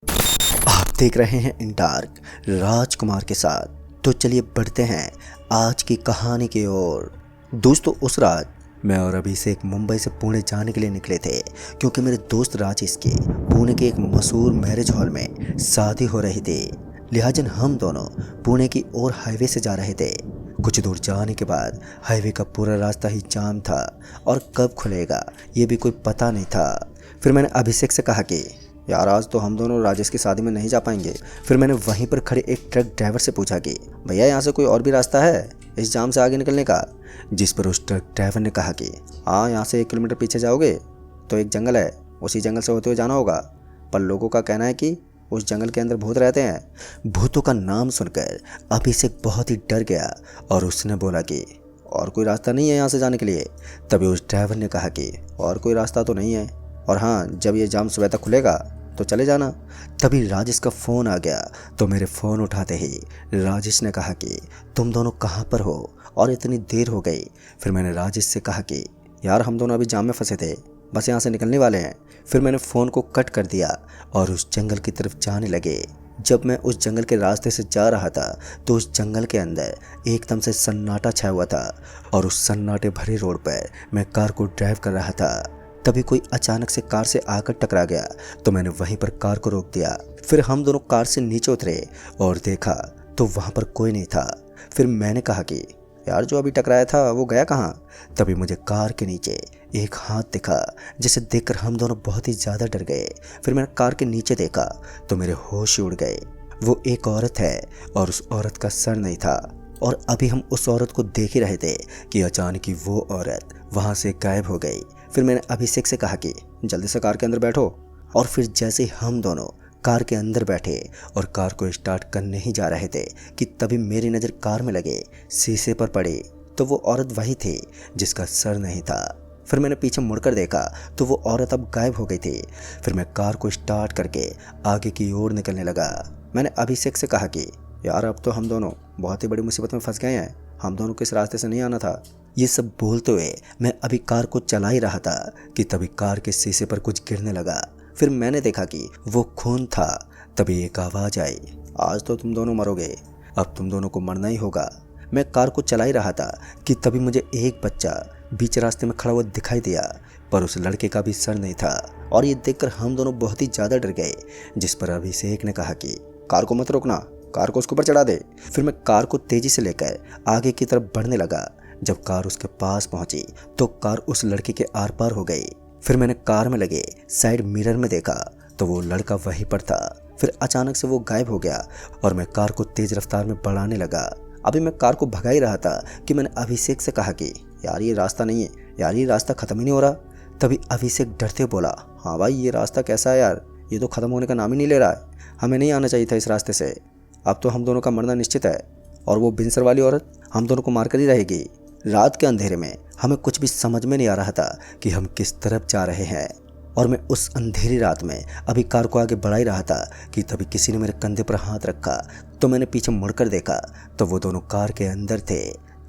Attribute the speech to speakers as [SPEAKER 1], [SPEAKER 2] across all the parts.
[SPEAKER 1] आप देख रहे हैं इन डार्क राजकुमार के साथ। तो चलिए बढ़ते हैं आज की कहानी की ओर। दोस्तों, उस रात मैं और अभिषेक मुंबई से पुणे जाने के लिए निकले थे, क्योंकि मेरे दोस्त राजेश के पुणे के एक मशहूर मैरिज हॉल में शादी हो रही थी। लिहाजन हम दोनों पुणे की ओर हाईवे से जा रहे थे। कुछ दूर जाने के बाद हाईवे का पूरा रास्ता ही जाम था और कब खुलेगा ये भी कोई पता नहीं था। फिर मैंने अभिषेक से कहा कि यार, आज तो हम दोनों राजेश की शादी में नहीं जा पाएंगे। फिर मैंने वहीं पर खड़े एक ट्रक ड्राइवर से पूछा कि भैया, यहाँ से कोई और भी रास्ता है इस जाम से आगे निकलने का? जिस पर उस ट्रक ड्राइवर ने कहा कि हाँ, यहाँ से 1 किलोमीटर पीछे जाओगे तो एक जंगल है, उसी जंगल से होते हुए जाना होगा। पर लोगों का कहना है कि उस जंगल के अंदर भूत रहते हैं। भूतों का नाम सुनकर अभिषेक बहुत ही डर गया और उसने बोला कि और कोई रास्ता नहीं है यहाँ से जाने के लिए? तभी उस ड्राइवर ने कहा कि और कोई रास्ता तो नहीं है, और हाँ, जब ये जाम सुबह तक खुलेगा तो चले जाना। तभी राजेश का फ़ोन आ गया, तो मेरे फ़ोन उठाते ही राजेश ने कहा कि तुम दोनों कहाँ पर हो और इतनी देर हो गई। फिर मैंने राजेश से कहा कि यार, हम दोनों अभी जाम में फंसे थे, बस यहाँ से निकलने वाले हैं। फिर मैंने फ़ोन को कट कर दिया और उस जंगल की तरफ जाने लगे। जब मैं उस जंगल के रास्ते से जा रहा था तो उस जंगल के अंदर एकदम से सन्नाटा छाया हुआ था, और उस सन्नाटे भरे रोड पर मैं कार को ड्राइव कर रहा था। तभी कोई अचानक से कार से आकर टकरा गया, तो मैंने वहीं पर कार को रोक दिया। फिर हम दोनों कार से नीचे उतरे और देखा तो वहाँ पर कोई नहीं था। फिर मैंने कहा कि यार, जो अभी टकराया था वो गया कहाँ? तभी मुझे कार के नीचे एक हाथ दिखा, जिसे देखकर हम दोनों बहुत ही ज़्यादा डर गए। फिर मैंने कार के नीचे देखा तो मेरे होश उड़ गए। वो एक औरत है और उस औरत का सर नहीं था, और अभी हम उस औरत को देख ही रहे थे कि अचानक ही वो औरत वहाँ से गायब हो गई। फिर मैंने अभिषेक से कहा कि जल्दी से कार के अंदर बैठो। और फिर जैसे ही हम दोनों कार के अंदर बैठे और कार को स्टार्ट करने ही जा रहे थे कि तभी मेरी नज़र कार में लगे शीशे पर पड़ी, तो वो औरत वही थी जिसका सर नहीं था। फिर मैंने पीछे मुड़कर देखा तो वो औरत अब गायब हो गई थी। फिर मैं कार को स्टार्ट करके आगे की ओर निकलने लगा। मैंने अभिषेक से कहा कि यार, अब तो हम दोनों बहुत ही बड़ी मुसीबत में फंस गए हैं, हम दोनों को इस रास्ते से नहीं आना था। ये सब बोलते हुए मैं अभी कार को चला ही रहा था कि तभी कार के शीशे पर कुछ गिरने लगा। फिर मैंने देखा कि वो खून था। तभी एक आवाज़ आई, आज तो तुम दोनों मरोगे, अब तुम दोनों को मरना ही होगा। मैं कार को चला ही रहा था कि तभी मुझे एक बच्चा बीच रास्ते में खड़ा हुआ दिखाई दिया, पर उस लड़के का भी सर नहीं था। और ये देखकर हम दोनों बहुत ही ज़्यादा डर गए। जिस पर अभिषेक ने कहा कि कार को मत रोकना, कार को उसके ऊपर चढ़ा दे। फिर मैं कार को तेज़ी से लेकर आगे की तरफ बढ़ने लगा। जब कार उसके पास पहुंची तो कार उस लड़के के आर पार हो गई। फिर मैंने कार में लगे साइड मिरर में देखा तो वो लड़का वहीं पर था। फिर अचानक से वो गायब हो गया और मैं कार को तेज रफ्तार में बढ़ाने लगा। अभी मैं कार को भगा ही रहा था कि मैंने अभिषेक से कहा कि यार, ये रास्ता नहीं है, यार ये रास्ता ख़त्म ही नहीं हो रहा। तभी अभिषेक डरते बोला, हाँ भाई, ये रास्ता कैसा है यार, ये तो ख़त्म होने का नाम ही नहीं ले रहा है, हमें नहीं आना चाहिए था इस रास्ते से। अब तो हम दोनों का मरना निश्चित है, और वो बिनसर वाली औरत हम दोनों को मार कर ही रहेगी। रात के अंधेरे में हमें कुछ भी समझ में नहीं आ रहा था कि हम किस तरफ जा रहे हैं, और मैं उस अंधेरी रात में अभी कार को आगे बढ़ा ही रहा था कि तभी किसी ने मेरे कंधे पर हाथ रखा। तो मैंने पीछे मुड़कर देखा तो वो दोनों कार के अंदर थे।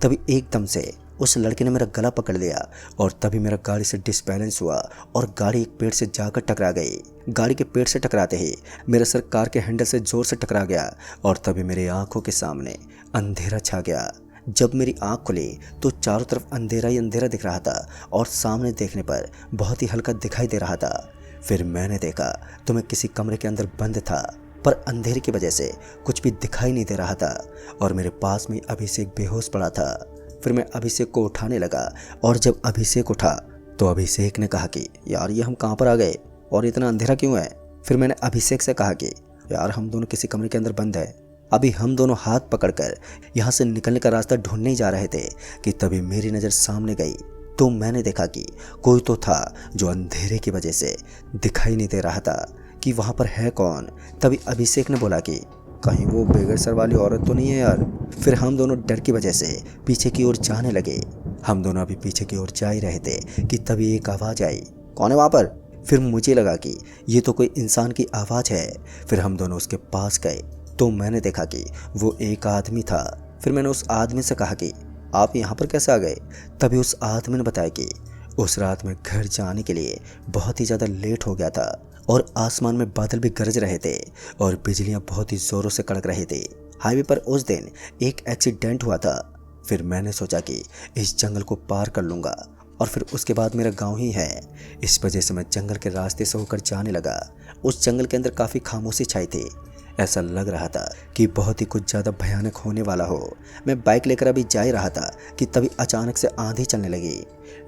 [SPEAKER 1] तभी एकदम से उस लड़के ने मेरा गला पकड़ लिया, और तभी मेरा गाड़ी से डिसबैलेंस हुआ और गाड़ी एक पेड़ से जाकर टकरा गई। गाड़ी के पेड़ से टकराते ही मेरा सर कार के हैंडल से जोर से टकरा गया, और तभी मेरी आंखों के सामने अंधेरा छा गया। जब मेरी आंख खुली तो चारों तरफ अंधेरा ही अंधेरा दिख रहा था, और सामने देखने पर बहुत ही हल्का दिखाई दे रहा था। फिर मैंने देखा तो मैं किसी कमरे के अंदर बंद था, पर अंधेरे की वजह से कुछ भी दिखाई नहीं दे रहा था, और मेरे पास में अभिषेक बेहोश पड़ा था। फिर मैं अभिषेक को उठाने लगा, और जब अभिषेक उठा तो अभिषेक ने कहा कि यार, ये हम कहाँ पर आ गए और इतना अंधेरा क्यों है? फिर मैंने अभिषेक से कहा कि यार, हम दोनों किसी कमरे के अंदर बंद है, अभी हम दोनों हाथ पकड़कर यहाँ से निकलने का रास्ता ढूंढने ही जा रहे थे कि तभी मेरी नज़र सामने गई, तो मैंने देखा कि कोई तो था जो अंधेरे की वजह से दिखाई नहीं दे रहा था कि वहाँ पर है कौन। तभी अभिषेक ने बोला कि कहीं वो बेगर सर वाली औरत तो नहीं है यार। फिर हम दोनों डर की वजह से पीछे की ओर जाने लगे। हम दोनों अभी पीछे की ओर जा ही रहे थे कि तभी एक आवाज़ आई, कौन है वहाँ पर? फिर मुझे लगा कि ये तो कोई इंसान की आवाज़ है। फिर हम दोनों उसके पास गए तो मैंने देखा कि वो एक आदमी था। फिर मैंने उस आदमी से कहा कि आप यहाँ पर कैसे आ गए? तभी उस आदमी ने बताया कि उस रात में घर जाने के लिए बहुत ही ज़्यादा लेट हो गया था और आसमान में बादल भी गरज रहे थे और बिजलियां बहुत ही जोरों से कड़क रही थी। हाईवे पर उस दिन एक एक्सीडेंट हुआ था। फिर मैंने सोचा कि इस जंगल को पार कर लूँगा और फिर उसके बाद मेरा गांव ही है। इस वजह से मैं जंगल के रास्ते से होकर जाने लगा। उस जंगल के अंदर काफ़ी खामोशी छाई थी। ऐसा लग रहा था कि बहुत ही कुछ ज़्यादा भयानक होने वाला हो। मैं बाइक लेकर अभी जा ही रहा था कि तभी अचानक से आंधी चलने लगी।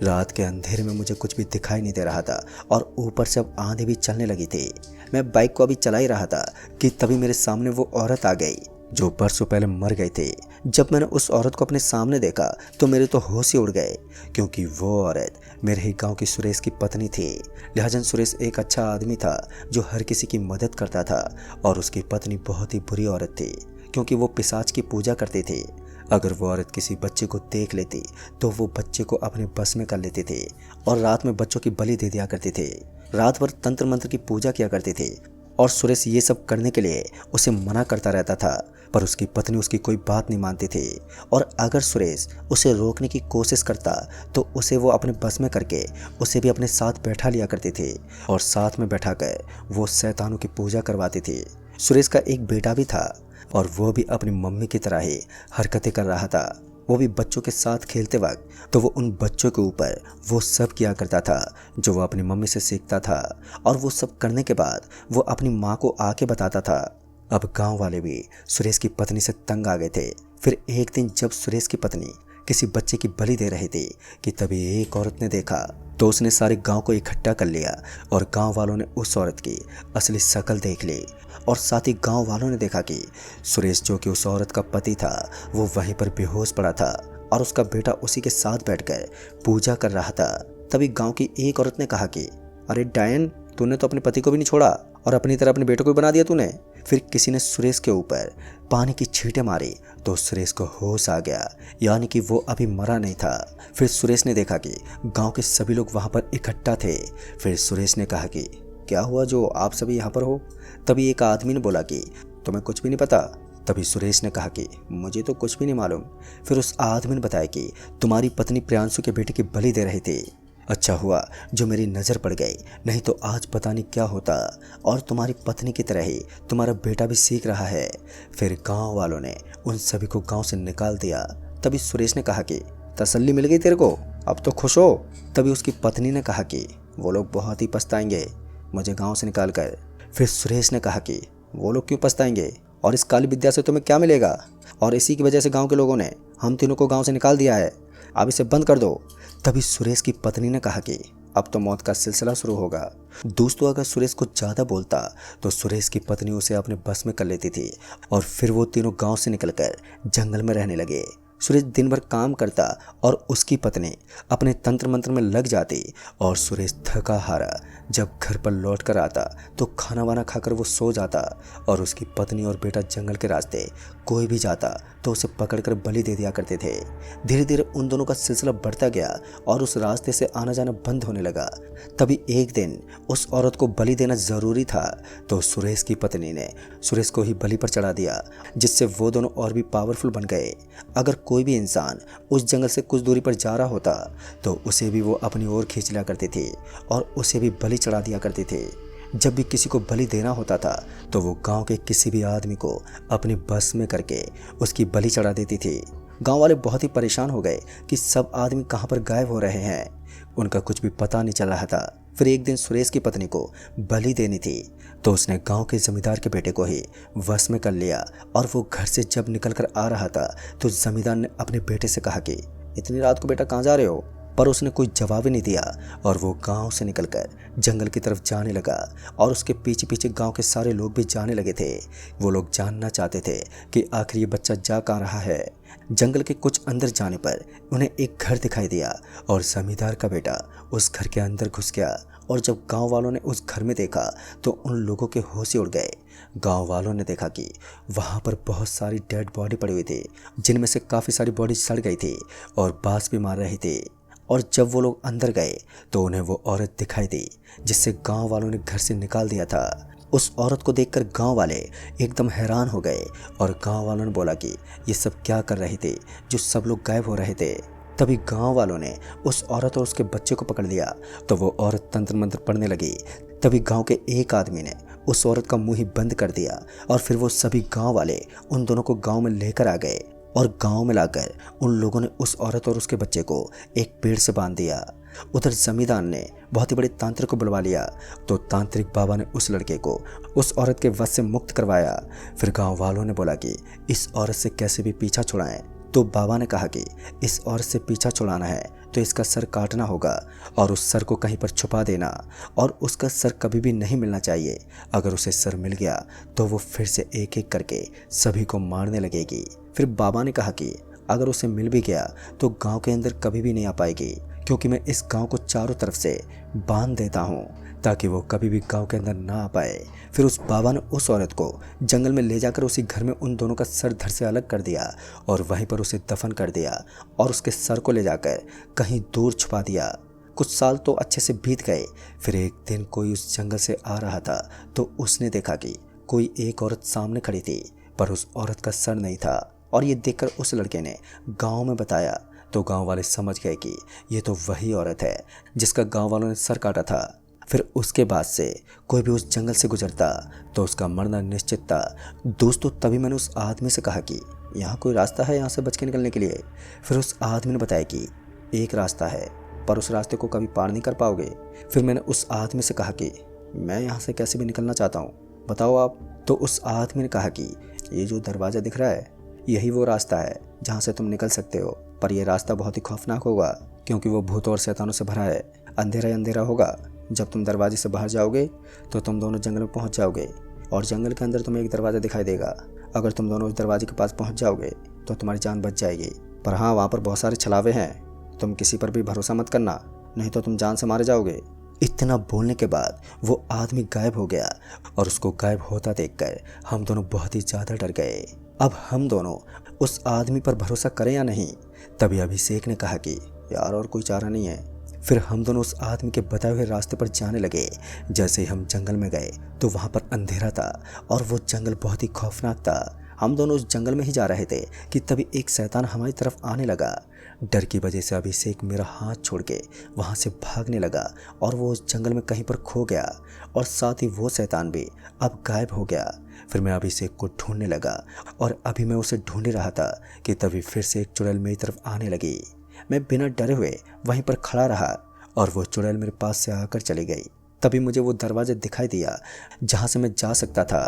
[SPEAKER 1] रात के अंधेरे में मुझे कुछ भी दिखाई नहीं दे रहा था और ऊपर से अब आंधी भी चलने लगी थी। मैं बाइक को अभी चला ही रहा था कि तभी मेरे सामने वो औरत आ गई जो बरसों पहले मर गई थी। जब मैंने उस औरत को अपने सामने देखा तो मेरे तो होश ही उड़ गए, क्योंकि वो औरत मेरे ही गांव की सुरेश की पत्नी थी। लिहाजन सुरेश एक अच्छा आदमी था जो हर किसी की मदद करता था और उसकी पत्नी बहुत ही बुरी औरत थी, क्योंकि वो पिशाच की पूजा करती थी। अगर वो औरत किसी बच्चे को देख लेती तो वो बच्चे को अपने बस में कर लेती थी और रात में बच्चों की बलि दे दिया करती थी। रात भर तंत्र मंत्र की पूजा किया करती थी और सुरेश ये सब करने के लिए उसे मना करता रहता था, पर उसकी पत्नी उसकी कोई बात नहीं मानती थी। और अगर सुरेश उसे रोकने की कोशिश करता तो उसे वो अपने बस में करके उसे भी अपने साथ बैठा लिया करती थी और साथ में बैठा कर वो शैतानों की पूजा करवाती थी। सुरेश का एक बेटा भी था और वो भी अपनी मम्मी की तरह ही हरकतें कर रहा था। वो भी बच्चों के साथ खेलते वक्त तो वो उन बच्चों के ऊपर वो सब किया करता था जो वो अपनी मम्मी से सीखता था, और वो सब करने के बाद वो अपनी माँ को आके बताता था। अब गांव वाले भी सुरेश की पत्नी से तंग आ गए थे। फिर एक दिन जब सुरेश की पत्नी किसी बच्चे की बलि दे रही थी कि तभी एक औरत ने देखा तो उसने सारे गांव को इकट्ठा कर लिया और गांव वालों ने उस औरत की असली शक्ल देख ली। और साथ ही गांव वालों ने देखा कि सुरेश, जो कि उस औरत का पति था, वो वहीं पर बेहोश पड़ा था और उसका बेटा उसी के साथ बैठकर पूजा कर रहा था। तभी गांव की एक औरत ने कहा कि अरे डायन, तूने तो अपने पति को भी नहीं छोड़ा और अपनी तरह अपने बेटे को भी बना दिया तूने। फिर किसी ने सुरेश के ऊपर पानी की छींटें मारी तो सुरेश को होश आ गया, यानी कि वो अभी मरा नहीं था। फिर सुरेश ने देखा कि गांव के सभी लोग वहां पर इकट्ठा थे। फिर सुरेश ने कहा कि क्या हुआ जो आप सभी यहाँ पर हो। तभी एक आदमी ने बोला कि तुम्हें कुछ भी नहीं पता। तभी सुरेश ने कहा कि मुझे तो कुछ भी नहीं मालूम। फिर उस आदमी ने बताया कि तुम्हारी पत्नी प्रियांशु के बेटे की बलि दे रही थी। अच्छा हुआ जो मेरी नज़र पड़ गई, नहीं तो आज पता नहीं क्या होता। और तुम्हारी पत्नी की तरह ही तुम्हारा बेटा भी सीख रहा है। फिर गांव वालों ने उन सभी को गांव से निकाल दिया। तभी सुरेश ने कहा कि तसल्ली मिल गई तेरे को, अब तो खुश हो। तभी उसकी पत्नी ने कहा कि वो लोग बहुत ही पछताएंगे मुझे गाँव से निकाल कर। फिर सुरेश ने कहा कि वो लोग क्यों पछताएंगे, और इस काली विद्या से तुम्हें क्या मिलेगा, और इसी की वजह से गांव के लोगों ने हम तीनों को गांव से निकाल दिया है, अब इसे बंद कर दो। तभी सुरेश की पत्नी ने कहा कि अब तो मौत का सिलसिला शुरू होगा। दोस्तों, अगर सुरेश कुछ ज़्यादा बोलता तो सुरेश की पत्नी उसे अपने बस में कर लेती थी और फिर वो तीनों गांव से निकलकर जंगल में रहने लगे। सुरेश दिन भर काम करता और उसकी पत्नी अपने तंत्र मंत्र में लग जाती और सुरेश थका हारा जब घर पर लौट कर आता तो खाना वाना खाकर वो सो जाता और उसकी पत्नी और बेटा जंगल के रास्ते कोई भी जाता तो उसे पकड़कर बलि दे दिया करते थे। धीरे धीरे उन दोनों का सिलसिला बढ़ता गया और उस रास्ते से आना जाना बंद होने लगा। तभी एक दिन उस औरत को बलि देना ज़रूरी था तो सुरेश की पत्नी ने सुरेश को ही बलि पर चढ़ा दिया, जिससे वो दोनों और भी पावरफुल बन गए। अगर कोई भी इंसान उस जंगल से कुछ दूरी पर जा रहा होता तो उसे भी वो अपनी ओर खींच लिया करते थे और उसे भी बलि चढ़ा दिया करते थे। जब भी किसी को बलि देना होता था तो वो गांव के किसी भी आदमी को अपनी बस में करके उसकी बलि चढ़ा देती थी। गांव वाले बहुत ही परेशान हो गए कि सब आदमी कहां पर गायब हो रहे हैं, उनका कुछ भी पता नहीं चल रहा था। फिर एक दिन सुरेश की पत्नी को बलि देनी थी तो उसने गांव के जमींदार के बेटे को ही वश में कर लिया और वो घर से जब निकल कर आ रहा था तो जमींदार ने अपने बेटे से कहा कि इतनी रात को बेटा कहाँ जा रहे हो, पर उसने कोई जवाब ही नहीं दिया और वो गांव से निकलकर जंगल की तरफ जाने लगा और उसके पीछे पीछे गांव के सारे लोग भी जाने लगे थे। वो लोग जानना चाहते थे कि आखिर ये बच्चा जा कहाँ रहा है। जंगल के कुछ अंदर जाने पर उन्हें एक घर दिखाई दिया और जमींदार का बेटा उस घर के अंदर घुस गया और जब गांव वालों ने उस घर में देखा तो उन लोगों के होश ही उड़ गए। गांव वालों ने देखा कि वहां पर बहुत सारी डेड बॉडी पड़ी हुई थी, जिनमें से काफ़ी सारी बॉडी सड़ गई थी और बास भी मार रही थी। और जब वो लोग अंदर गए तो उन्हें वो औरत दिखाई दी जिससे गांव वालों ने घर से निकाल दिया था। उस औरत को देखकर गांव वाले एकदम हैरान हो गए और गांव वालों ने बोला कि ये सब क्या कर रहे थे जो सब लोग गायब हो रहे थे। तभी गांव वालों ने उस औरत और उसके बच्चे को पकड़ लिया तो वो औरत तंत्र मंत्र पढ़ने लगी तभी गांव के एक आदमी ने उस औरत का मुंह ही बंद कर दिया और फिर वो सभी गांव वाले उन दोनों को गांव में लेकर आ गए और गांव में लाकर उन लोगों ने उस औरत और उसके बच्चे को एक पेड़ से बांध दिया। उधर जमींदार ने बहुत ही बड़े तांत्रिक को बुलवा लिया तो तांत्रिक बाबा ने उस लड़के को उस औरत के वश से मुक्त करवाया। फिर गांव वालों ने बोला कि इस औरत से कैसे भी पीछा छुड़ाएं। तो बाबा ने कहा कि इस औरत से पीछा छुड़ाना है तो इसका सर काटना होगा और उस सर को कहीं पर छुपा देना और उसका सर कभी भी नहीं मिलना चाहिए। अगर उसे सर मिल गया तो वो फिर से एक एक करके सभी को मारने लगेगी। फिर बाबा ने कहा कि अगर उसे मिल भी गया तो गांव के अंदर कभी भी नहीं आ पाएगी, क्योंकि मैं इस गांव को चारों तरफ से बांध देता हूँ ताकि वो कभी भी गांव के अंदर ना आ पाए। फिर उस बाबा ने उस औरत को जंगल में ले जाकर उसी घर में उन दोनों का सर धड़ से अलग कर दिया और वहीं पर उसे दफन कर दिया और उसके सर को ले जाकर कहीं दूर छुपा दिया। कुछ साल तो अच्छे से बीत गए। फिर एक दिन कोई उस जंगल से आ रहा था तो उसने देखा कि कोई एक औरत सामने खड़ी थी, पर उस औरत का सर नहीं था। और ये देखकर उस लड़के ने गाँव में बताया तो गाँव वाले समझ गए कि ये तो वही औरत है जिसका गाँव वालों ने सर काटा था। फिर उसके बाद से कोई भी उस जंगल से गुजरता तो उसका मरना निश्चित था। दोस्तों तभी मैंने उस आदमी से कहा कि यहाँ कोई रास्ता है यहाँ से बच के निकलने के लिए। फिर उस आदमी ने बताया कि एक रास्ता है, पर उस रास्ते को कभी पार नहीं कर पाओगे। फिर मैंने उस आदमी से कहा कि मैं यहाँ से कैसे भी निकलना चाहता हूँ, बताओ आप। तो उस आदमी ने कहा कि ये जो दरवाज़ा दिख रहा है यही वो रास्ता है जहाँ से तुम निकल सकते हो, पर यह रास्ता बहुत ही खौफनाक होगा क्योंकि वो भूतों और शैतानों से भरा है। अंधेरा ही अंधेरा होगा। जब तुम दरवाजे से बाहर जाओगे तो तुम दोनों जंगल में पहुंच जाओगे और जंगल के अंदर तुम्हें एक दरवाज़ा दिखाई देगा। अगर तुम दोनों उस दरवाजे के पास पहुंच जाओगे तो तुम्हारी जान बच जाएगी, पर हाँ वहाँ पर बहुत सारे छलावे हैं, तुम किसी पर भी भरोसा मत करना, नहीं तो तुम जान से मारे जाओगे। इतना बोलने के बाद वो आदमी गायब हो गया और उसको गायब होता देखकर हम दोनों बहुत ही ज़्यादा डर गए। अब हम दोनों उस आदमी पर भरोसा करें या नहीं। तभी अभिषेक ने कहा कि यार और कोई चारा नहीं है। फिर हम दोनों उस आदमी के बताए हुए रास्ते पर जाने लगे। जैसे ही हम जंगल में गए तो वहाँ पर अंधेरा था और वो जंगल बहुत ही खौफनाक था। हम दोनों उस जंगल में ही जा रहे थे कि तभी एक शैतान हमारी तरफ आने लगा। डर की वजह से अभिषेक मेरा हाथ छोड़ के वहाँ से भागने लगा और वो उस जंगल में कहीं पर खो गया और साथ ही वो शैतान भी अब गायब हो गया। फिर मैं अभिषेक को ढूंढने लगा और अभी मैं उसे ढूंढ रहा था कि तभी फिर से एक चुड़ैल मेरी तरफ आने लगी। मैं बिना डरे हुए वहीं पर खड़ा रहा और वो चुड़ैल मेरे पास से आकर चली गई। तभी मुझे वो दरवाज़ा दिखाई दिया जहाँ से मैं जा सकता था।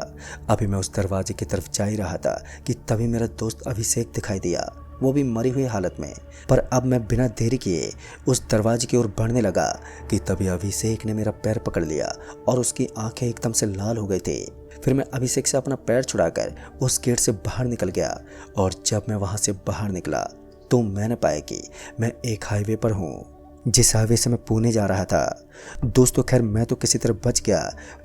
[SPEAKER 1] अभी मैं उस दरवाजे की तरफ जा ही रहा था कि तभी मेरा दोस्त अभिषेक दिखाई दिया, वो भी मरी हुई हालत में। पर अब मैं बिना देरी किए उस दरवाजे की ओर बढ़ने लगा कि तभी अभिषेक ने मेरा पैर पकड़ लिया और उसकी आंखें एकदम से लाल हो गई थी। फिर मैं अभिषेक से अपना पैर छुड़ाकर उस गेट से बाहर निकल गया और जब मैं वहाँ से बाहर निकला तो मैंने पाया कि मैं एक हाईवे पर हूँ, जिस हाईवे से मैं पुणे जा रहा था। दोस्तों खैर मैं तो किसी तरह बच गया,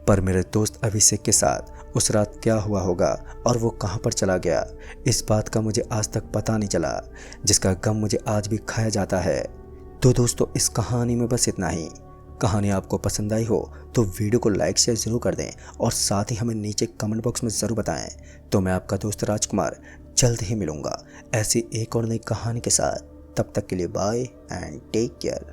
[SPEAKER 1] पर मेरे दोस्त अभिषेक के साथ उस रात क्या हुआ होगा और वो कहाँ पर चला गया, इस बात का मुझे आज तक पता नहीं चला, जिसका गम मुझे आज भी खाया जाता है। तो दोस्तों इस कहानी में बस इतना ही। कहानी आपको पसंद आई हो तो वीडियो को लाइक शेयर ज़रूर कर दें और साथ ही हमें नीचे कमेंट बॉक्स में ज़रूर बताएं। तो मैं आपका दोस्त राजकुमार जल्द ही मिलूँगा ऐसी एक और नई कहानी के साथ। तब तक के लिए बाय एंड टेक केयर।